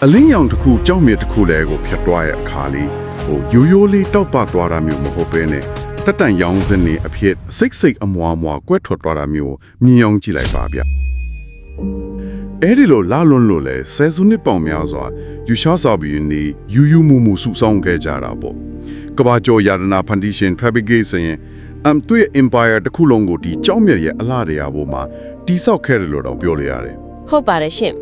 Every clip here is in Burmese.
အလင်းရောင်တစ်ခုကြောက်မြတ်တစ်ခုလဲကိုဖြတ်သွားရဲ့အခါလေးရိုးရိုးလေးတောက်ပသွားတာမျိုးမဟုတ်ပဲနဲ့တက်တန်ရောင်စင်းနေအဖြစ်စိတ်အမွားကွက်ထွက်သွားတာမျိုးမြင်အောင်ကြည့်လိုက်ပါဗျအဲ့ဒီလိုလာလွန်းလို့လဲဆယ်စုနှစ်ပေါင်များစွာယူရှားစာပြီးနေယူမှုစုဆောင်ခဲ့ကြတာပေါ့ကဘာကျော်ယာဒနာဖန်တီရှင် fabrication သူ့ရဲ့ empire တစ်ခုလုံးကိုဒီကြောက်မြတ်ရဲ့အလားတရားပေါ်မှာတိဆောက်ခဲ့တယ်လို့တော့ပြောလို့ရတယ်ဟုတ်ပါတယ်ရှင်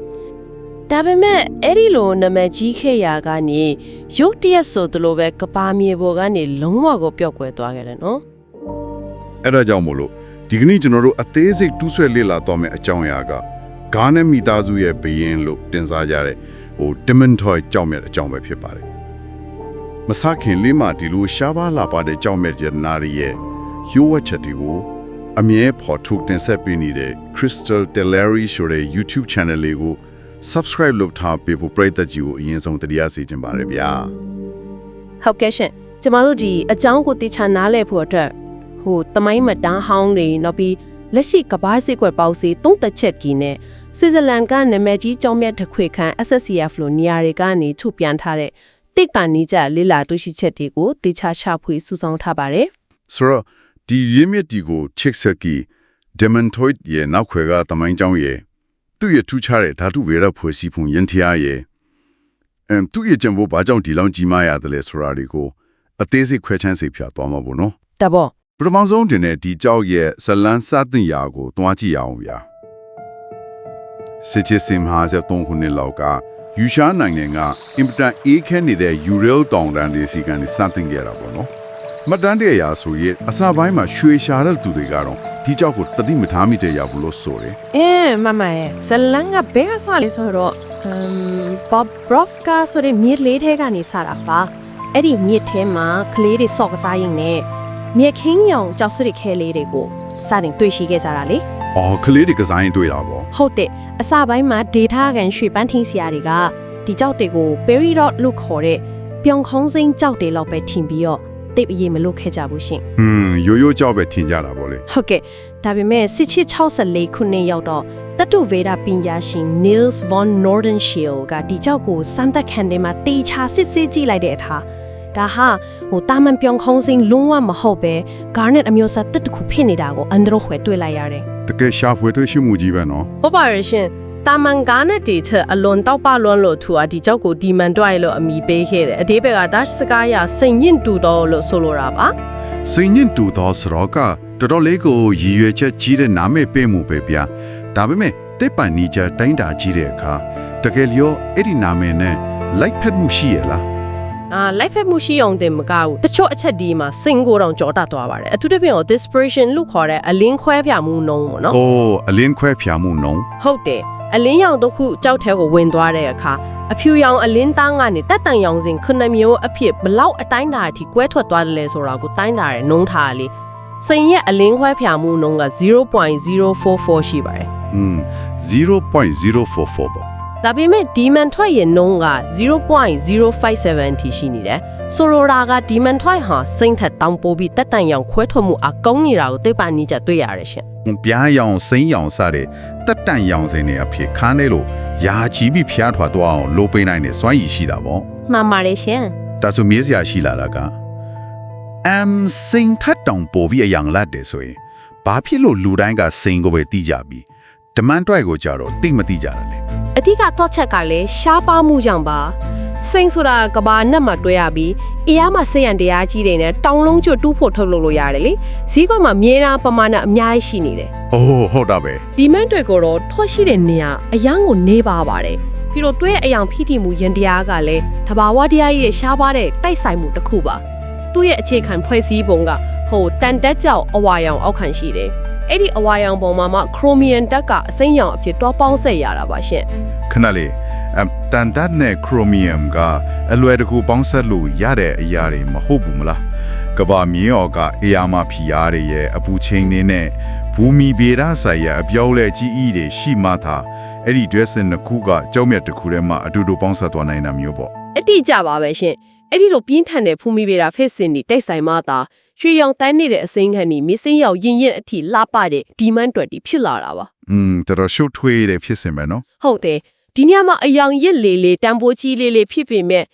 ဒါပေမဲ့အဲ့ဒီလိုနာမည်ကြီးခဲ့ရာကနေရုတ်တရက်ဆိုသလိုပဲကပါမြေပေါ်ကနေလုံးဝကိုပျောက်ကွယ်သွားခဲ့တယ်နော်အဲ့ဒါကြောင့်မို့လို့ဒီကနေ့ကျွန်တော်တို့အသေးစိတ်တူးဆွဲလေ့လာသွားမယ့်အကြောင်းအရာကဂါနဲ့မိသားစုရဲ့ဘယင်းလို့တင်စားကြတဲ့Dementoid ကြောက်မြတ်အကြောင်းပဲဖြစ်ပါတယ်မစခင်လေးမှဒီလိုရှားပါလာပါတဲ့ကြောက်မြတ်ရတနာရဲ့ရိုးဝတ်ချက်တွေကိုအမြဲဖော်ထုတ်တင်ဆက်ပေးနေတဲ့ Crystal Telleri ဆိုတဲ့ YouTube channel လေးကို subscribe လုပ်ထားပေးဖို့ပရိသတ်ကြီးကိုအရင်ဆုံးတရားစီခြင်းပါတယ်ဗျာဟုတ်ကဲ့ရှင်ကျမတို့ဒီအကြောင်းကိုသိချာနားလည်ဖို့အတွက်သမိုင်းမတန်းဟောင်းတွေနောက်ပြီးလက်ရှိကဘာစစ်ကွက်ပေါင်းစီသုံးသက်ချက်ကြီးနဲ့ဆွစ်ဇာလန်ကနာမည်ကြီးကျောင်းမြတ်တစ်ခွေခန်း SSCF လို့နေရာတွေကနေထုတ်ပြန်ထားတဲ့တိတ်ကနီးကြလေးလာတွေ့ရှိချက်တွေကိုသိချာရှာဖွေစုဆောင်းထားပါတယ်ဆိုတော့ဒီရင်းမြစ်ဒီကို check စကီ Dementoid ရဲ့နောက်ခွေကသမိုင်းကျောင်းရဲ့သူ့ရဲ့ထူးခြားတဲ့ဓာတုဝေဒဖွဲ့စည်းပုံယဉ်တရားရဲ့သူ့ရဲ့ကျန်ဖို့ဘာကြောင့်ဒီလောက်ကြီးမားရတယ်လဲဆိုတာတွေကိုအသေးစိတ်ခွဲခြမ်းစိတ်ဖြာသွားမှာပေါ့နော်တဘောပထမဆုံးတင်တဲ့ဒီကြောက်ရဲ့ဇလန်းစတင်ရာကိုတွားကြည့်ရအောင်ဗျာစစ်ချစ်စင်ဟာဇတုံးခုနှစ်လောက်ကယူရှားနိုင်ငံကအင်ပတန်အေးခဲနေတဲ့ Ural တောင်တန်းတွေစီကနေစတင်ခဲ့တာပေါ့နော်မတန်းတဲ့အရာဆိုရင်အစပိုင်းမှာရွှေရှာတဲ့သူတွေကတော့ဒီကြောက်ကိုတတိမထားမိတဲ့ရဘူးလို့ဆိုတယ်မမရဲ့ဇလန်းကဘယ်ကစလဲဆိုတော့Bob Brovka ဆိုတဲ့မြေလေးထဲကနေစတာပါအဲ့ဒီမြေထဲမှာကလေးတွေစော့ကစားရင်းနဲ့မြေခင်းရောင်ကြောက်စရစ်ခဲလေးတွေကိုစတင်တွေ့ရှိခဲ့ကြတာလေကလေးတွေကစားရင်တွေ့တာပေါ့ဟုတ်တယ်အစပိုင်းမှာ data ကန်ရွှေပန်းထင်းဆရာတွေကဒီကြောက်တွေကို peridot လို့ခေါ်တဲ့ပြုံခေါင်းစိမ်းကြောက်တွေလောက်ပဲထင်ပြီးတော့တိတ်အရေးမလုပ်ခဲ့ကြဘူးရှင်ရိုးကြောက်ပဲထင်ကြတာပေါ့လေဟုတ်ကဲ့ဒါပေမဲ့1864ခုနှစ်ရောက်တော့တတုဗေဒပညာရှင် Niels von Nordenskiöld ကဒီကြောက်ကိုစမ်းသပ်ခံတယ်မှာတေချာစစ်ဆေးကြည့်လိုက်တဲ့အခါဒါဟာတာမန်ပြုံခေါင်းစိမ်းလုံးဝမဟုတ်ပဲ garnet အမျိုးအစားတစ်ခုဖြစ်နေတာကိုအန်ဒရိုခွဲတွေ့လိုက်ရတယ်တကယ်ရှာဖွေတွေ့ရှိမှုကြီးပဲနော်ဟုတ်ပါရဲ့ရှင်တာမန် garnet တွေချက်အလွန်တောက်ပလွန်းလို့ထူဒီကြောက်ကိုဒီမန်တွိုင်လို့အမိပေးခဲ့တယ်အသေးပဲက Dutch စကားရစိန်ညင့်တူတော်လို့ဆိုလိုတာပါစိန်ညင့်တူတော်ဆိုတော့ကတော်တော်လေးကိုရည်ရွယ်ချက်ကြီးတဲ့နာမည်ပေးမှုပဲဗျာဒါပေမဲ့တိတ်ပန်နီချတိုင်းတာကြီးတဲ့အခါတကယ်လျောအဲ့ဒီနာမည်နဲ့ like ဖက်မှုရှိရလားlife ဖက်မှုရှိအောင်တင်မကဘူးတချို့အချက်ဒီမှာစင်ကိုတောင်ကြောတတ်သွားပါတယ်အထူးသဖြင့် dispersion လို့ခေါ်တဲ့အလင်းခွဲဖြာမှုနှုန်းပေါ့နော်အလင်းခွဲဖြာမှုနှုန်းဟုတ်တယ်အလင်းရောင်တစ်ခုကြောက်ထဲကိုဝင်သွားတဲ့အခါအဖြူရောင်အလင်းသားကနေတက်တန်ရောင်စဉ်ခုနှစ်မျိုးအဖြစ်ဘလောက်အတိုင်းတာအထိကွဲထွက်သွားတယ်လဲဆိုတာကိုတိုင်းတာတဲ့နှုန်းထားလေးစိန်ရဲ့အလင်းခွဲဖြာမှုနှုန်းက 0.044 ရှိပါတယ်0.044 ပေါ့ဒါပေမဲ့ဒီမန်ထွိုက်ရဲ့နှုန်းက 0.057 ထိရှိနေတယ်ဆိုလိုတာကဒီမန်ထွိုက်ဟာစိမ့်ထက်တောင်ပိုပြီးတက်တန်ရောင်ခွဲထွက်မှုအကောင်းနေတာကိုသိပ္ပံနည်းကျတွေ့ရတယ်ရှင်ပြားရောင်စိမ့်ရောင်စတဲ့တက်တန်ရောင်စင်တွေအဖြစ်ခါနေလို့ရာချီပြီးဖျားထွက်သွားအောင်လိုပိနိုင်တဲ့စွမ်းရည်ရှိတာပေါ့မှန်ပါတယ်ရှင်ဒါဆိုမြေးစရာရှိလာတာကစိမ့်ထက်တောင်ပိုပြီးအယောင်လတ်တယ်ဆိုရင်ဘာဖြစ်လို့လူတိုင်းကစိမ့်ကိုပဲသိကြပြီးဒမန်တွိုက်ကိုကြတော့သိမသိကြတာလေအဓိကတော့ချက်ကလည်းရှားပါမှုကြောင့်ပါစိမ့်ဆိုတာကဘာနဲ့မှတွဲရပြီးအေးရမှာစိတ်ရန်တရားကြီးတွေနဲ့တောင်လုံးကျွတ်တူးဖို့ထုတ်လုပ်လို့ရတယ်လေဈေးကွက်မှာမြေနာပမာဏအများကြီးရှိနေတယ်ဟုတ်တာပဲဒီမန်တွေကိုတော့ထွက်ရှိတဲ့နေရာအယောင်ကိုနေပါပါတယ်ပြီးတော့တွဲအယောင်ဖိတိမှုရန်တရားကလည်းတဘာဝတရားကြီးရဲ့ရှားပါတဲ့တိုက်ဆိုင်မှုတစ်ခုပါသူ့ရဲ့အခြေခံဖွဲ့စည်းပုံကတန်တက်ကြောက်အဝါရောင်အောက်ခံရှိတယ်အဲ့ဒီအဝါရောင်ပုံမှာမှခရိုမီယမ်တက်ကအစိမ်းရောင်အဖြစ်တွားပေါင်းဆက်ရတာပါရှင်ခဏလေးတန်တက်နဲ့ခရိုမီယမ်ကအလွယ်တကူပေါင်းဆက်လို့ရတဲ့အရာတွေမဟုတ်ဘူးမလားကဘာမြေအော်ကအရာမဖီယားတွေရဲ့အပူချိန်တွေနဲ့ဘူမီဗေဒဆိုင်ရာအပြောင်းလဲကြီးဤတွေရှိမှသာအဲ့ဒီ dressing တစ်ခုကကြောက်မြတ်တစ်ခုထဲမှာအတူတူပေါင်းဆက်သွားနိုင်တာမျိုးပေါ့အတိကျပါပဲရှင်အဲ့ဒီလိုပြင်းထန်တဲ့ဖူမီဗေဒဖက်စင်တွေတိုက်ဆိုင်မှသာရွှေရောင်တန်းနေတဲ့အစိမ်းခံဒီမစင်းရောင်ရင်ရင်အထိလှပတဲ့ဒီမန်တွက်တီဖြစ်လာတာပါတော်တော်ရှုပ်ထွေးတဲ့ဖြစ်စင်ပဲနော်ဟုတ်တယ် ဒီညမှာအယောင်ရစ်လေလေတန်ဖိုးကြီးလေးလေးဖြစ်ပေမဲ့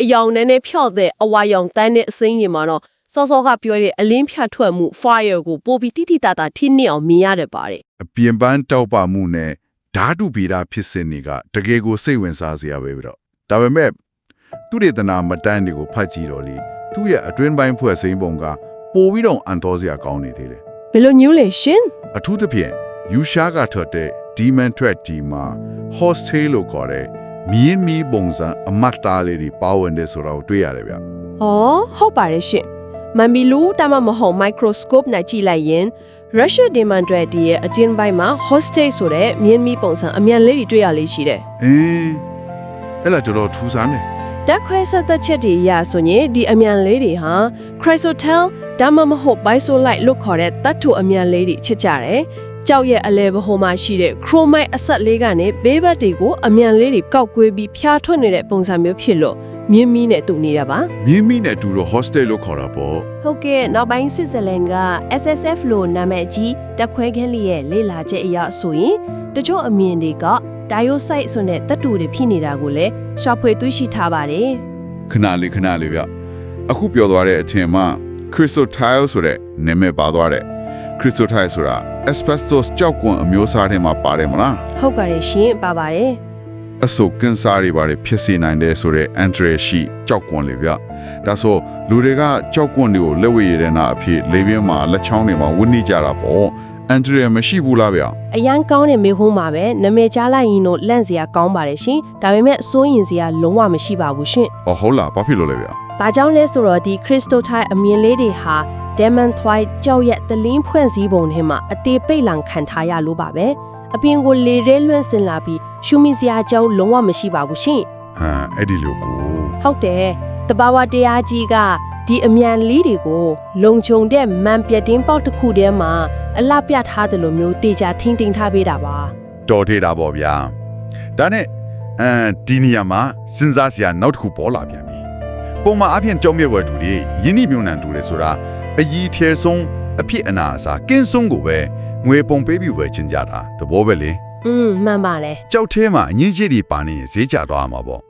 အယောင်နဲ့ဖြော့တဲ့အဝါရောင်တန်းတဲ့အစိမ်းကြီးမှာတော့စောစောကပြောတဲ့အလင်းဖြတ်ထွက်မှု fire ကိုပိုပြီးတိတိတတ်တာထိနစ်အောင်မြင်ရတယ်ပါတယ် အပြင်ပန်းတောက်ပမှုနဲ့ဓာတုဗေဒဖြစ်စဉ်တွေကတကယ်ကိုစိတ်ဝင်စားစရာပဲပြီးတော့ဒါပေမဲ့သူရေတနာမတန်းတွေကိုဖတ်ကြည့်တော့လေသူ့ရဲ့အတွင်းပိုင်းဖွဲ့စည်းပုံကပိုပြီးတော့အန်တော်စရာကောင်းနေသေးတယ် ဘယ်လိုညူးလဲရှင် အထူးသဖြင့်ယူရှားကထွက်တဲ့ Demon Threat ဒီမှာ hostel လို့ခေါ်တဲ့မြင်းမီပုံစံအမတ်သားလေးတွေပါဝင်တဲ့ဆိုတာကိုတွေ့ရတယ်ဗျ ဩဟုတ်ပါတယ်ရှင်မမ်မီလူတမမဟုတ် microscope နဲ့ကြည့်လိုက်ရင် Russia Demon Threat ရဲ့အကျဉ်းပိုင်းမှာ hostel ဆိုတဲ့မြင်းမီပုံစံအမြန်လေးတွေတွေ့ရလေးရှိတယ် အဲ့လာတော်ထူးဆန်းတယ် တက်ခွဲဆက်သက်ချက်တွေရဆိုရင်ဒီအမြန်လေးတွေဟာ chrysotil ဒါမှမဟုတ် bisolite လို့ခေါ်တဲ့တတ်ထုအမြန်လေးတွေချစ်ကြတယ်။ကြောက်ရဲ့အလဲဘဟိုမှာရှိတဲ့ chromite အဆက်လေးကနေဘေးဘက်တွေကိုအမြန်လေးတွေကောက်ကွေးပြီးဖျားထွက်နေတဲ့ပုံစံမျိုးဖြစ်လို့မြင်းမီနဲ့တူနေတာပါ မြင်းမီနဲ့တူတော့ hostel လို့ခေါ်တာပေါ့ ။ဟုတ်ကဲ့နောက်ပိုင်းဆွစ်ဇာလန်က SSF လို့နာမည်ကြီးတက်ခွဲခန်းလေးရဲ့လေ့လာချက်အရဆိုရင်တချို့အမြင်တွေက dioxide ဆိုတဲ့တတ်ထုတွေဖြစ်နေတာကိုလည်းရှာဖွေတွေ့ရှိထားပါတယ် ခဏလေးဗျအခုပြောသွားတဲ့အထင်မှာ chrysotile ဆိုတဲ့နာမည်ပါသွားတဲ့ chrysotile ဆိုတာ asbestos ကြောက်ကွန်အမျိုးအစားထဲမှာပါတယ်မလား ။ဟုတ်ကဲ့ရှင်ပါပါတယ် အဆုတ်ကင်ဆာတွေပါတယ်ဖြစ်စေနိုင်တယ်ဆိုတဲ့ antre ရှိကြောက်ကွန်လေဗျဒါဆိုလူတွေကကြောက်ကွန်တွေကိုလက်ဝဲရတဲ့နာအဖြစ်လေပြင်းမှာလက်ချောင်းတွေမှာဝတ်နေကြတာပေါ့ antre မရှိဘူးလားဗျ ။အရန်ကောင်းတဲ့မေဟုံးပါပဲနာမည်ကြားလိုက်ရင်တော့လန့်စရာကောင်းပါတယ်ရှင်။ဒါပေမဲ့စိုးရင်စရာလုံးဝမရှိပါဘူးရှင် အော်ဟုတ်လားဘာဖြစ်လို့လဲဗျ ။ဘာကြောင့်လဲဆိုတော့ဒီ crystalline အမြင်လေးတွေဟာ demantoid ကြောက်ရဲ့တလင်းဖွင့်စည်းပုံထဲမှာအသေးပိတ်လံခံထားရလို့ပါပဲ။အပြင်ကိုလေရဲလွှင့်စင်လာပြီးရှူမီစရာအကြောင်းလုံးဝမရှိပါဘူးရှင်။ အဲ့ဒီလိုကို ဟုတ်တယ်တဘာဝတရားကြီးကဒီအမြန်လေးတွေကိုလုံခြုံတဲ့မန်ပြတ်တင်းပေါက်တစ်ခုထဲမှာအလှပြထားတယ်လို့မျိုးတေချာထိမ့်သိမ်းထားပေးတာပါ တော်သေးတာပေါ့ဗျာဒါနဲ့ဒီနေရာမှာစဉ်းစားစရာနောက်တစ်ခုပေါ်လာပြန်ပြီပုံမှန်အပြင်ကြောင်းမြတ်ဝဲတူတွေယင်းနှိမြုံနှံတူတွေဆိုတာအကြီးထဲဆုံးအဖြစ်အနာအစားကင်းဆုံးကိုပဲငွေပုံပေးပြီးဝယ်ချင်ကြတာသဘောပဲလေ မှန်ပါလေ ကြောက်ထဲမှာအငင်းကြီးတွေပါနေဈေးကျသွားမှာပေါ့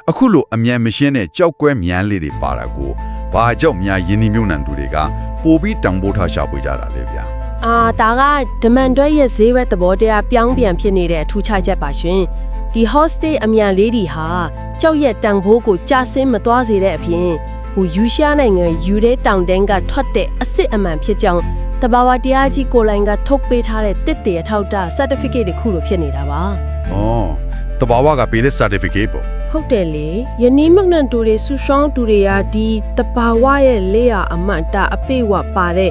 အခုလိုအမြန်မရှင်းတဲ့ကြောက်ကွဲမြန်လေးတွေပါတာကိုဘာကြောင့်များယင်းနှိမြုံနှံတူတွေကပိုပြီးတံပိုးထားရှာပွေကြတာလေဗျာ ဒါကဒမန်တွဲရဲ့ဈေးဝယ်သဘောတရားပြောင်းပြန်ဖြစ်နေတဲ့ထူးခြားချက်ပါရှင်ဒီ hostel အမြန်လေးတွေဟာကြောက်ရဲ့တန်ဖိုးကိုကြာဆင်းမသွားစေတဲ့အပြင်ယူရှားနိုင်ငံယူတဲ့တောင်တန်းကထွက်တဲ့အစ်စ်အမှန်ဖြစ်ကြောင်းတဘာဝတရားကြီးကိုလိုင်းကထုတ်ပေးထားတဲ့တစ်တရထောက်တာ certificate တခုလိုဖြစ်နေတာပါ တဘာဝကပေးတဲ့ certificate ပေါ့ ဟုတ်တယ်လေယနေ့မဂ္ဂနန်တူတွေဆူရှောင်းတူတွေကဒီတဘာဝရဲ့လက်ရအမှတ်တာအပိဝပါတဲ့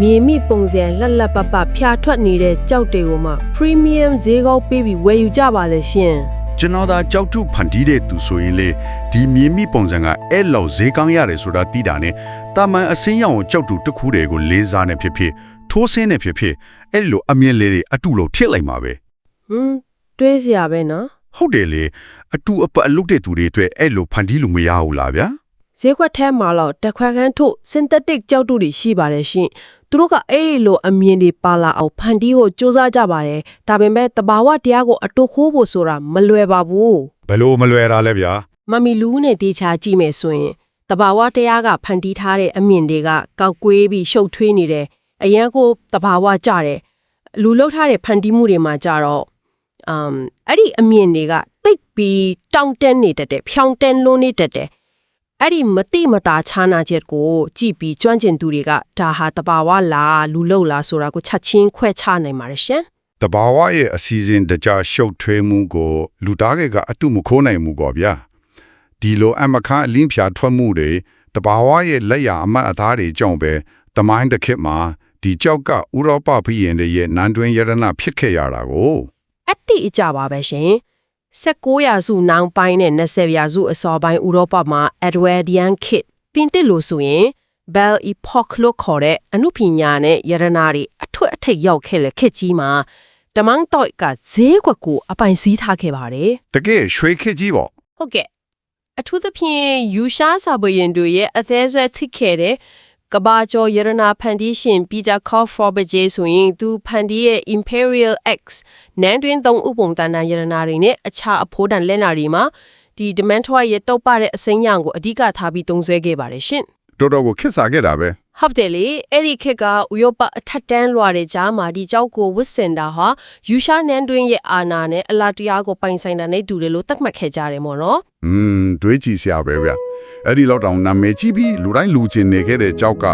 မြေမိပုံစံလက်လက်ပပဖြာထွက်နေတဲ့ကြောက်တွေကိုမှ premium ဈေးကောက်ပေးပြီးဝယ်ယူကြပါလေရှင် ကျွန်တော်သာကြောက်ထုဖန်တီးတဲ့သူဆိုရင်လေဒီမြေမိပုံစံကအဲ့လောက်ဈေးကောင်းရတယ်ဆိုတာသိတာနဲ့တာမန်အစင်းရောင်ကြောက်ထုတစ်ခုတည်းကိုလေးစားနေဖြစ်ဖြစ်ထိုးဆင်းနေဖြစ်ဖြစ်အဲ့လိုအမြင်လေးတွေအတူလို့ထည့်လိုက်မှာပဲ တွေးစရာပဲနော် ဟုတ်တယ်လေအတူအပတ်အလုပ်တဲ့သူတွေအတွက်အဲ့လိုဖန်တီးလို့မရဘူးလားဗျာ ဈေးခွက်ထဲမှာတော့တက်ခွက်ခန်းထုတ် synthetic ကြောက်တူတွေရှိပါတယ်ရှင်သူတို့ကအဲ့လိုအမြင်တွေပါလာအောင်ဖန်တီးဖို့စ조사ကြပါတယ်ဒါပေမဲ့တဘာဝတရားကိုအတူခိုးဖို့ဆိုတာမလွယ်ပါဘူး ဘယ်လိုမလွယ်တာလဲဗျာ မမီလူးနဲ့တေချာကြည့်မယ်ဆိုရင်တဘာဝတရားကဖန်တီးထားတဲ့အမြင်တွေကကောက်ကွေးပြီးရှုပ်ထွေးနေတယ်အရန်ကိုတဘာဝကြတယ်လူလှုပ်ထားတဲ့ဖန်တီးမှုတွေမှာကြတော့အဲ့ဒီအမြင်တွေကတိတ်ပြီးတောင့်တန်းနေတတ်တယ်ဖြောင်းတန်းလွန်းနေတတ်တယ်အဲ့ဒီမတိမတာခြားနာချက်ကိုကြည့်ပြီးကျွမ်းကျင်သူတွေကဒါဟာတဘာဝလားလူလှုပ်လားဆိုတာကိုချက်ချင်းခွဲခြားနိုင်ပါတယ်ရှင် တဘာဝရဲ့အစီအစဉ်တကြရှုပ်ထွေးမှုကိုလူသားတွေကအတူမခိုးနိုင်ဘူးကောဗျာဒီလိုအမခအလင်းဖြာထွက်မှုတွေတဘာဝရဲ့လက်ရအမတ်အသားတွေကြောင့်ပဲတမိုင်းတစ်ခေတ်မှာဒီကြောက်ကဥရောပပြည်ရင်တွေရဲ့နန်းတွင်ရတနာဖြစ်ခဲ့ရတာကို အတိအကျပါပဲရှင်19ရာစုနောက်ပိုင်းနဲ့20ရာစုအစောပိုင်းဥရောပမှာ Edwardian Kit ပြင်သစ်လို့ဆိုရင် Belle Epoque လို့ခေါ်တဲ့အနုပညာနဲ့ရတနာတွေအထွတ်အထိပ်ရောက်ခဲ့လေခေတ်ကြီးမှာတမန်တော့ကဈေးကွက်ကိုအပိုင်စည်းထားခဲ့ပါတယ် တကယ်ရွှေခေတ်ကြီးပေါ့ ဟုတ်ကဲ့အထူးသဖြင့်ယူရှားစာပရင်တို့ရဲ့အသေးဆွဲထိခဲ့တဲ့ ကဘာကျော်ရတနာဖန်တီးရှင် Peter Koff-Roberge ဆိုရင်သူဖန်တီးရဲ့ Imperial X နန်းတွင်းသုံးဥပုံတန်တန်ရတနာတွေနဲ့အခြားအဖိုးတန်လက်နာတွေမှာဒီ Dementor ရဲ့တောက်ပတဲ့အစိမ်းရောင်ကိုအဓိကထားပြီးသုံးစွဲခဲ့ပါတယ်ရှင်တော်တော်ကိုခက်စားခဲ့တာပဲဟုတ်တယ်လေအဲ့ဒီခေတ်ကဥရောပအထက်တန်းလွှာတဲ့ကြားမှာဒီကြောက်ကိုဝစ်စင်တာဟာယူရှားနန်းတွင်းရဲ့အာဏာနဲ့အလားတရားကိုပိုင်ဆိုင်တာနဲ့တူတယ်လို့သတ်မှတ်ခဲ့ကြတယ်မို့နော်တွေးကြည့်စရာပဲဗျအဲ့ဒီလောက်တောင်နာမည်ကြီးပြီးလူတိုင်းလူချင်းနေခဲ့တဲ့ကြောက်က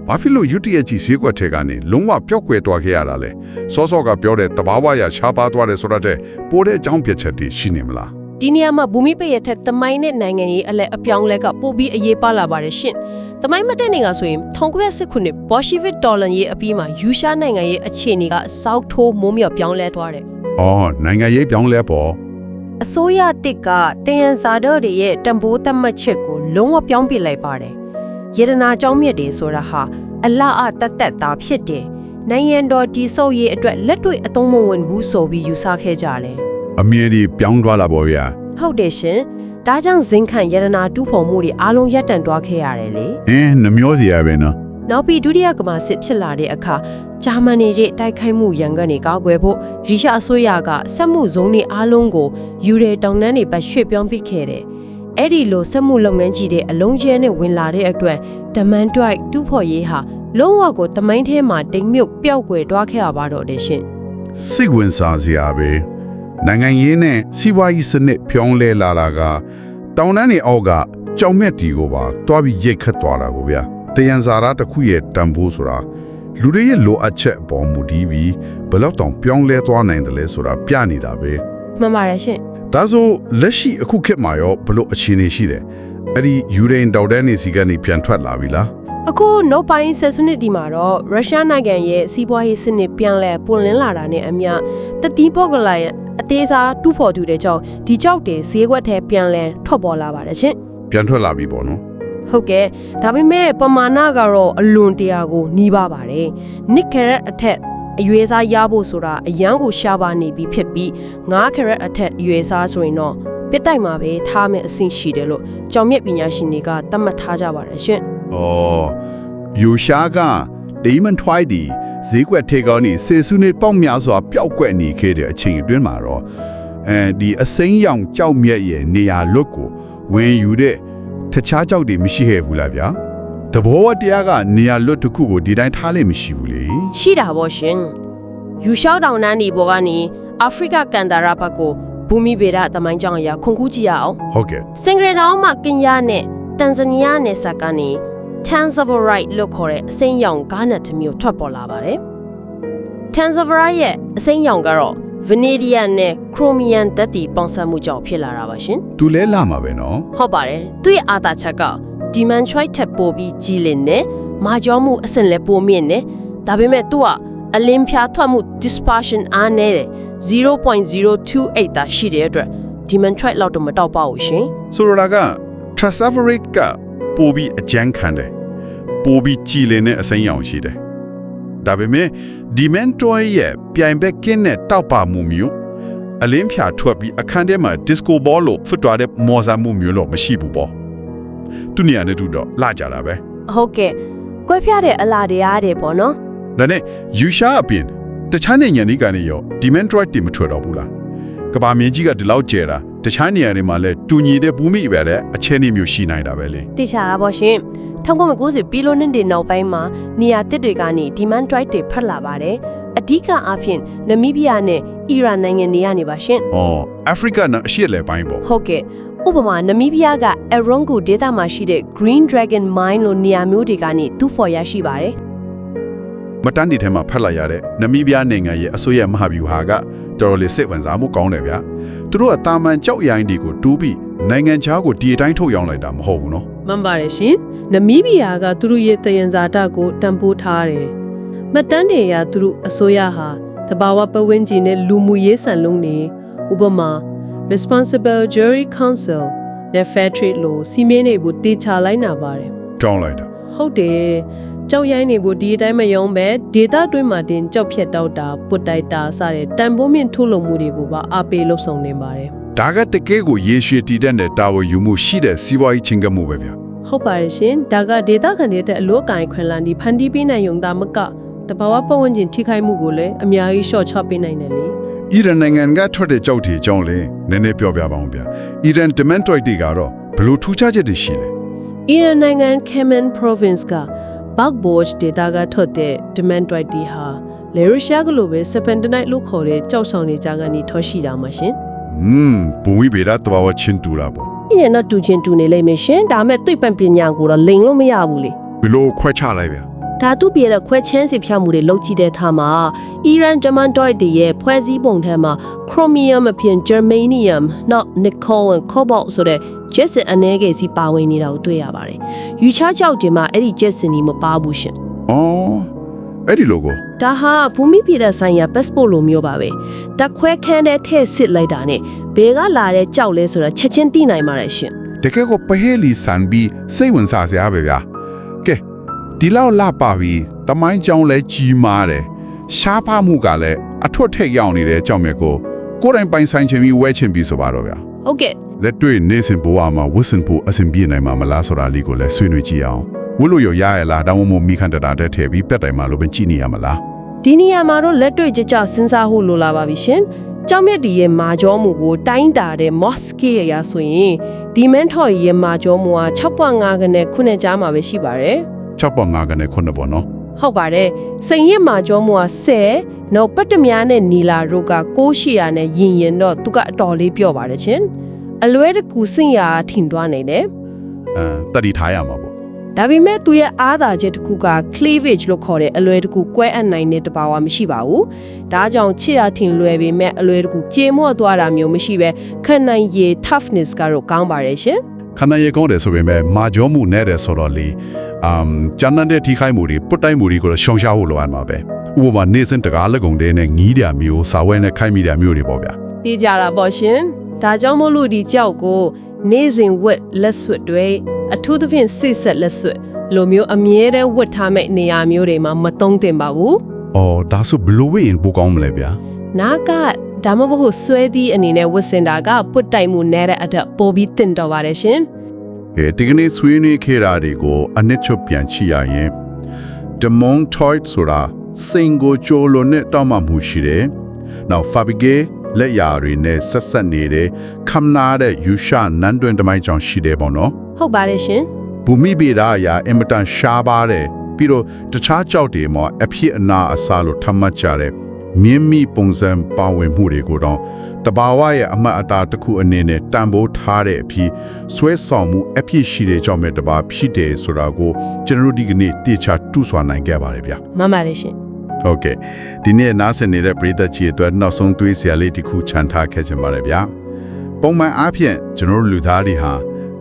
ဘာဖြစ်လို့ UTH ဈေးကွက်ထဲကနေလုံးဝပျောက်ကွယ်သွားခဲ့ရတာလဲစောစောကပြောတဲ့တဘာဝရရှားပါသွားတယ်ဆိုတော့ပိုတဲ့အကြောင်းပြချက်တွေရှိနေမလားဒီနေရာမှာဘူမိပရဲ့ထက်တမိုင်းနဲ့နိုင်ငံရေးအလဲအပြောင်းလဲကပိုပြီးအရေးပါလာပါတယ်ရှင်။တမိုင်းမတဲ့နေကဆိုရင်1910ခုနှစ် Bolshevik တော်လှန်ရေးအပြီးမှာယူရှားနိုင်ငံရဲ့အခြေအနေကစောက်ထိုးမိုးမြော့ပြောင်းလဲသွားတယ်။အော်နိုင်ငံရေးပြောင်းလဲပေါ်အစိုးရတစ်ကတယန်ဇာတော်တွေရဲ့တံပိုးသတ်မှတ်ချက်ကိုလုံးဝပြောင်းပြလိုက်ပါတယ်။ရတနာကျောင်းမြစ်တွေဆိုတာဟာအလားအတတ်သားဖြစ်တယ်။နိုင်ငံတော်တည်ဆောက်ရေးအတွက်လက်တွေ့အသုံးမဝင်ဘူးဆိုပြီးယူဆခဲ့ကြတယ်။အမြင်ဒီပြောင်းသွားလာပေါ်ဗျာဟုတ်တယ်ရှင်ဒါကြောင့်ဇင်ခံရတနာတူးဖော်မှုတွေအားလုံးရပ်တန့်သွားခဲ့ရတယ်လေနှမျောစရာပဲနော်နောက်ပြီးဒုတိယကမ္ဘာစစ်ဖြစ်လာတဲ့အခါဂျာမနီရဲ့တိုက်ခိုက်မှုရန်ကနေကောက်ွယ်ဖို့ရုရှားအစိုးရကစက်မှုဇုံတွေအားလုံးကိုယူရဲတောင်တန်းတွေပတ်ရွှေ့ပြောင်းပစ်ခဲ့တယ်အဲ့ဒီလိုစက်မှုလုပ်ငန်းကြီးတဲ့အလုံးကျဲနဲ့ဝင်လာတဲ့အတွက်ဒမန်တွိုက်တူးဖော်ရေးဟာလုံးဝကိုတမိုင်းထဲမှာတိမ်မြုပ်ပျောက်ကွယ်သွားခဲ့ရပါတော့တယ်ရှင်စိတ်ဝင်စားစရာပဲနိုင်ငံရေးနဲ့စီးပွားရေးစနစ်ပြောင်းလဲလာတာကတောင်တန်းတွေအောက်ကကြောင်မြက်တီကိုပါတွားပြီးရိတ်ခတ်သွားတာကိုဗျာတယန်ဇာရတစ်ခုရဲ့တန်ဖိုးဆိုတာလူတွေရဲ့လိုအပ်ချက်အပေါ်မူတည်ပြီးဘယ်လောက်တောင်ပြောင်းလဲသွားနိုင်တယ်လဲဆိုတာပြနေတာပဲမှန်ပါတယ်ရှင်ဒါဆိုလက်ရှိအခုခေတ်မှာရောဘယ်လိုအခြေအနေရှိတယ်အဲ့ဒီယူရိန်းတောင်တန်းတွေစီကနေပြန်ထွက်လာပြီလားအခုနောက်ပိုင်းဆက်စုနှစ်ဒီမှာတော့ရုရှားနိုင်ငံရဲ့စီးပွားရေးစနစ်ပြန်လဲပွင့်လင်းလာတာနဲ့အမျှတတိပေါကလာရဲ့အသေးစားတူးဖော်သူတဲ့ကြောင့်ဒီကြောက်တွေဈေးကွက်ထဲပြန်လဲထွက်ပေါ်လာပါတယ်ရှင်ပြန်ထွက်လာပြီပေါ့နော်ဟုတ်ကဲ့ဒါပေမဲ့ပမာဏကတော့အလွန်တရာကိုနှီးပါပါတယ်နစ်ကရက်အထက်အရွယ်စားရဖို့ဆိုတာအရန်ကိုရှားပါနေပြီဖြစ်ပြီး9ကရက်အထက်အရွယ်စားဆိုရင်တော့ပစ်တိုက်မှာပဲထားမယ်အဆင့်ရှိတယ်လို့ကြောင်မြက်ပညာရှင်တွေကသတ်မှတ်ထားကြပါတယ်ရှင်ယူရှားကဒီမန်ထွိုင်းဒီဈေးကွက်ထေကောင်းနေစေစုနေပေါက်များစွာပျောက်ကွက်နေခဲ့တဲ့အချိန်အတွင်းမှာတော့ဒီအစိမ်းရောင်ကြောက်မြက်ရဲ့နေရာလွတ်ကိုဝင်ယူတဲ့တခြားကြောက်တွေမရှိခဲ့ဘူးလားဗျာတဘောတရားကနေရာလွတ်တစ်ခုကိုဒီတိုင်းထားလိမ့်မရှိဘူးလေရှိတာပေါ့ရှင်ယူရှောက်တောင်တန်းဒီဘောကနေအာဖရိကကန်တာရာဘက်ကိုဘူမိဗေဒသမိုင်းကြောင်းအရာခုန်ကူးကြည့်ရအောင်ဟုတ်ကဲ့စင်ဂရေတောင်မှာကင်ယာနဲ့တန်ဇာနီးယားနယ်စပ်ကနေ Tanzavite လို့ခေါ်တဲ့အစိမ်းရောင်ဂါနက်မျိုးထွက်ပေါ်လာပါတယ်။ Tanzavite ရဲ့အစိမ်းရောင်ကတော့ Vanadium နဲ့ Chromium ဓာတ်တီပေါင်းစပ်မှုကြောင့်ဖြစ်လာတာပါရှင်။သူလဲလာမှာပဲနော်။ဟုတ်ပါတယ်။သူ့ရဲ့အာသာချက်က Dementoid ထက်ပိုပြီးကြီးလင်းနဲ့မာကျောမှုအဆင့်လည်းပိုမြင့်နဲ့ဒါပေမဲ့သူကအလင်းဖြာထွက်မှု dispersion အားနည်းတယ် 0.028 သာရှိတဲ့အတွက် Dementoid လောက်တော့မတောက်ပါဘူးရှင်။ဆိုတော့က Tanzavite ကပိုပြီးအကျန်းခံတယ်ပိုပြီးကြည်လင်တဲ့အစိမ်းရောင်ရှိတယ်ဒါပေမဲ့ Dementor ရဲ့ပြိုင်ဘက်ကင်းတဲ့တောက်ပမှုမျိုးအလင်းဖြာထွက်ပြီးအခန်းထဲမှာ disco ball လို့ဖွတ်သွားတဲ့မော်ဇာမှုမျိုးလို့မရှိဘူးပေါ့သူနေရာနဲ့တူတော့လာကြတာပဲဟုတ်ကဲ့ကွဲပြားတဲ့အလားတရားတွေပေါ့နော်ဒါနဲ့ယူရှားအပြင်တခြားနိုင်ငံတွေကနေရော Dementor တင်မထွက်တော့ဘူးလားကဘာမြင့်ကြီးကဒီလောက်ကျဲတာတခြားနေရာတွေမှာလည်းတူညီတဲ့ဘူမိပဲတဲ့အခြေအနေမျိုးရှိနိုင်တာပဲလေသိချတာပေါ့ရှင်1990ပြည်လုံးနဲ့နောက်ပိုင်းမှာနေရာတစ်တွေကနေ Dementoid တွေဖတ်လာပါတယ်အဓိကအားဖြင့်နမီးဘီးယားနဲ့အီရန်နိုင်ငံတွေကနေပါရှင်အာဖရိကနဲ့အရှေ့လေပိုင်းပေါ့ဟုတ်ကဲ့ဥပမာနမီးဘီးယားက Erongo ဒေသမှာရှိတဲ့ Green Dragon Mine လို့နေရာမျိုးတွေကနေတူးဖော်ရရှိပါတယ်မတန်းဒီထဲမှာဖတ်လိုက်ရတဲ့နမီးဘီးယားနိုင်ငံရဲ့အစိုးရမဟာဗျူဟာကတော်တော်လေးစိတ်ဝင်စားမှုကောင်းတယ်ဗျာသူတို့အတာမန်ကြောက်ရိုင်းတွေကိုတူးပြီးနိုင်ငံခြားကိုဒီအတိုင်းထုတ်ရောင်းလိုက်တာမဟုတ်ဘူးနော်မှန်ပါတယ်ရှင်နမီးဘီးယားကသူတို့ရဲ့တယန်ဇာတကိုတန်ဖိုးထားတယ်မှတ်တမ်းတွေအရသူတို့အစိုးရဟာတဘာဝပတ်ဝန်းကျင်နဲ့လူမှုရေးဆန်လုံးတွေဥပမာ Responsible Jury Council နဲ့ Fair Trade လို့စီမင်းတွေဘူးတေချာလိုက်နာပါတယ်ကြောင်းလိုက်တာဟုတ်တယ်ကြောက်ရိုင်းနေဘူးဒီအတိုင်းမယုံပဲဒေတာတွင်းမှာတင်ကြောက်ဖြတ်တောက်တာပုတ်တိုက်တာစတဲ့တန်ဖိုးမြင့်ထုတ်လုပ်မှုတွေကိုပါအားပေးလှုပ်ဆောင်နေပါတယ်ဒါကတကယ်ကိုရေရှည်တည်တဲ့တာဝန်ယူမှုရှိတဲ့စီးပွားရေးချင်းကမှုပဲဗျာဟ ဟုတ်ပါတယ်ရှင်ဒါကဒေတာခန်တွေတဲ့အလို့ကိုင်ခွင်လန်ဒီဖန်တီးပေးနိုင်ုံသားမကတဘာဝပတ်ဝန်းကျင်ထိခိုက်မှုကိုလည်းအများကြီး short ချပေးနိုင်တယ်လေ အီရန်နိုင်ငံကထွက်တဲ့ကြောက်တီအကြောင်းလေးနည်းနည်းပြောပြပါအောင်ဗျာအီရန် Dementoid တွေကတော့ဘယ်လိုထူးခြားချက်တွေရှိလဲ အီရန်နိုင်ငံ Kemen Province က Baghbosh ဒေတာကထွက်တဲ့ Dementoid တီဟာလေရုရှားကလိုပဲ Serpentinite လို့ခေါ်တဲ့ကြောက်ဆောင်နေကြကနေထွက်ရှိတာမှာရှင် ဘုံဝိဗေဒတဘာဝချင်းတူတာပေါ့ အရင်တော့တူချင်းတူနေလိမ့်မယ်ရှင်ဒါမဲ့တွေ့ပံပညာကိုတော့လိန်လို့မရဘူးလေ ဘယ်လိုခွဲခြားလိုက်ဗျာ ဓာတုပြည့်တဲ့ခွဲချမ်းစီဖြတ်မှုတွေလုပ်ကြည့်တဲ့အခါမှာအီရန် Dementoid တွေရဲ့ဖွဲ့စည်းပုံထဲမှာ Chromium အပြင် Germanium နောက် Nickel နဲ့ Cobalt ဆိုတဲ့ jetson အနည်းငယ်စီပါဝင်နေတာကိုတွေ့ရပါတယ်။ယူချကြောက်တွေမှာအဲ့ဒီ jetson ကြီးမပါဘူးရှင် အော်အဲ့ဒီလိုကို ။ဒါဟာဘူမိပြည်တဲ့ဆိုင်ရာ passport လိုမျိုးပါပဲ။တက်ခွဲခန်းတဲ့ထည့်စစ်လိုက်တာနဲ့ဘယ်ကလာတဲ့ကြောက်လဲဆိုတာချက်ချင်းသိနိုင်ပါတယ်ရှင် တကယ်ကိုပဟဲလီဆန်ပြီးစိတ်ဝင်စားစရာပဲဗျာကဲဒီလောက်လာပါပြီတမိုင်းကြောင်းလဲကြီးမားတယ်ရှားဖားမှုကလည်းအထွတ်ထိပ်ရောက်နေတဲ့ကြောင့်မြတ်ကိုယ်တိုင်ပိုင်ဆိုင်ချင်ပြီးဝဲချင်ပြီးဆိုပါတော့ဗျာ ။ဟုတ်ကဲ့ လက်တွေ့နေစဉ်ဘဝမှာဝစ်စင်ဖို့အဆင်ပြေနိုင်မှာမလားဆိုတာလေးကိုလည်းဆွေးနွေးကြည့်အောင်ဝလို့ရရလားတောင်းမမိခန္ဓာတဲ့ထည့်ပြီးပြတ်တိုင်မှာလို့ပဲကြည့်နေရမလား ။ဒီနေရာမှာတော့လက်တွေ့ကြကြစဉ်းစားဖို့လိုလာပါပြီရှင်။ကြောက်မြတ်ဒီရဲ့မာကျောမှုကိုတိုင်းတာတဲ့ mosque ရရာဆိုရင်ဒီ Dementoid ရဲ့မာကျောမှုဟာ 6.5 ခနဲ့9ကြားမှာပဲရှိပါတယ်။ 6.5ကနေ9ပေါ့နော် ဟုတ်ပါတယ်စိန်ရစ်မာကျောမှုက10နောက်ပတ်တမများနဲ့နီလာတို့က900နဲ့ယင်ရင်တော့သူကအတော်လေးပြောပါတယ်ချင်းအလွဲတကူစင်ရထင်သွားနေတယ် တတိထားရမှာပေါ့ ဒါပေမဲ့သူရဲ့အားသာချက်တစ်ခုက cleavage လို့ခေါ်တဲ့အလွဲတကူကွဲအပ်နိုင်တဲ့တဘာဝမရှိပါဘူးဒါကြောင့်ချစ်ရထင်လွယ်ပေမဲ့အလွဲတကူကြေမော့သွားတာမျိုးမရှိပဲခက်နိုင်ရည် toughness ကတော့ကောင်းပါတယ်ရှင် ခန္ဓာရေကောင်းတယ်ဆိုပေမဲ့မာကျောမှုနဲ့တယ်ဆိုတော့လေကျန်တဲ့ထိခိုက်မှုတွေပုတ်တိုင်းမှုတွေကိုရှောင်ရှားဖို့လိုအပ်မှာပဲဥပမာနေစဉ်တကားလက်ကုံတဲ့နဲ့ငီးတယ်မျိုးစာဝဲနဲ့ခိုက်မိတယ်မျိုးတွေပေါ့ဗျာ သိကြတာပေါ့ရှင်ဒါကြောင့်မို့လို့ဒီကြောက်ကိုနေစဉ်ဝတ်လက်ဆွတ်တွေအထူးသဖြင့်စိတ်ဆက်လက်ဆွတ်လိုမျိုးအမြဲတမ်းဝတ်ထားမဲ့နေရာမျိုးတွေမှာမသုံးသင့်ပါဘူး အော်ဒါဆိုဘလိုဝေးရင်ပိုကောင်းမလဲဗျာ နာကဒါမှမဟုတ်ဆွဲသည့်အနေနဲ့ဝတ်စင်တာကပုတ်တိုင်မှုနဲ့တဲ့အထက်ပိုပြီးတင်တော်ပါတယ်ရှင် ဒီကနေ့ဆွေးနွေးခဲ့တာတွေကိုအနစ်ချုပ်ပြန်ချိရရင် Dementoid ဆိုတာစိန်ကိုကြိုးလို့နဲ့တောင်းမှမှုရှိတယ်။နောက် Fabige လက်ရာတွေနဲ့ဆက်ဆက်နေတဲ့ခမ်နာတဲ့ယူရှာနန်းတွင်တမိုင်းကြောင့်ရှိတယ်ပေါ့နော် ဟုတ်ပါတယ်ရှင် ။ဘူမိဗေဒအရာအင်မတန်ရှားပါတယ်ပြီးတော့တခြားကြောက်တွေမှာအဖြစ်အနာအစားလို့ထမှတ်ကြတဲ့မြင့်မိပုံစံပါဝင်မှုတွေကိုတော့တဘာဝရဲ့အမှတ်အသားတစ်ခုအနေနဲ့တန်ဖိုးထားတဲ့အဖြစ်ဆွဲဆောင်မှုအဖြစ်ရှိတဲ့ကြောင့်ပဲတဘာဖြစ်တယ်ဆိုတာကိုကျွန်တော်တို့ဒီကနေ့တေချာတူးဆွာနိုင်ခဲ့ပါတယ်ဗျာ မှန်ပါတယ်ရှင် ဟုတ်ကဲ့ဒီနေ့နားဆင်နေတဲ့ပရိသတ်ကြီးအတွက်နောက်ဆုံးတွေးစရာလေးတစ်ခုခြံထားခဲ့ချင်ပါတယ်ဗျာပုံမှန်အားဖြင့်ကျွန်တော်တို့လူသားတွေဟာ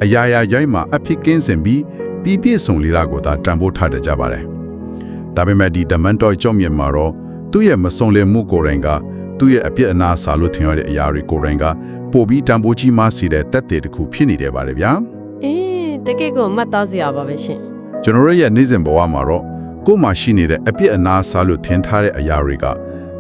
အရာရာရိုက်မှာအဖြစ်ကင်းစင်ပြီးပြည့်စုံလေးလာကိုသာတန်ဖိုးထားတတ်ကြပါတယ်ဒါပေမဲ့ဒီ Dementoid ကြောင့်မြင်မှာတော့သူ့ရဲ့မစုံလင်မှုကိုယ်တိုင်ကသူ့ရဲ့အပြစ်အနာစာလို့ထင်ရတဲ့အရာတွေကိုယ်တိုင်ကပို့ပြီးတန်ဖိုးကြီးမှစီတဲ့တက်တဲ့တစ်ခုဖြစ်နေတယ်ပါတယ်ဗျာ အေးတကယ့်ကိုမှတ်သားစရာပါပဲရှင် ကျွန်တော်ရဲ့နေ့စဉ်ဘဝမှာတော့ကိုယ်မှရှိနေတဲ့အပြစ်အနာစာလို့ထင်ထားတဲ့အရာတွေက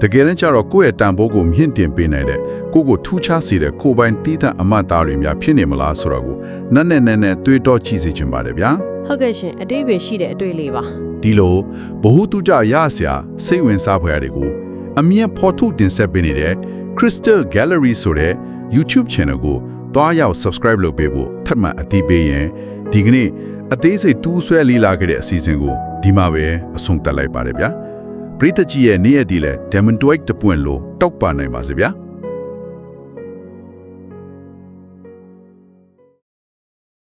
တကယ်တမ်းကျတော့ကိုယ့်ရဲ့တန်ဖိုးကိုမြင့်တင်ပေးနိုင်တဲ့ကိုယ့်ကိုထူးခြားစေတဲ့ကိုယ်ပိုင်တည်တဲ့အမှတ်သားတွေများဖြစ်နေမလားဆိုတော့ကိုနက်နဲ့တွေးတော့ကြည့်စေချင်ပါတယ်ဗျာ ဟုတ်ကဲ့ရှင်အတိတ်ပဲရှိတဲ့အတွေ့လေးပါ ဒီလိုဘ ഹു တုကြရစရာစိတ်ဝင်စားဖွယ်တွေကိုအမြင်ဖော်ထုတ်တင်ဆက်ပေးနေတဲ့ Crystal Gallery ဆိုတဲ့ YouTube channel ကိုတွားရောက် subscribe လုပ်ပေးဖို့ထပ်မံအသိပေးရင်ဒီကနေ့အသေးစိတ်တူးဆွဲလေးလာခဲ့တဲ့အစီအစဉ်ကိုဒီမှာပဲအဆုံးသတ်လိုက်ပါတယ်ဗျာပရိသတ်ကြီးရဲ့နေ့ရက်ဒီလဲ Dementoid တပွင့်လို့တောက်ပနိုင်ပါစေဗျာ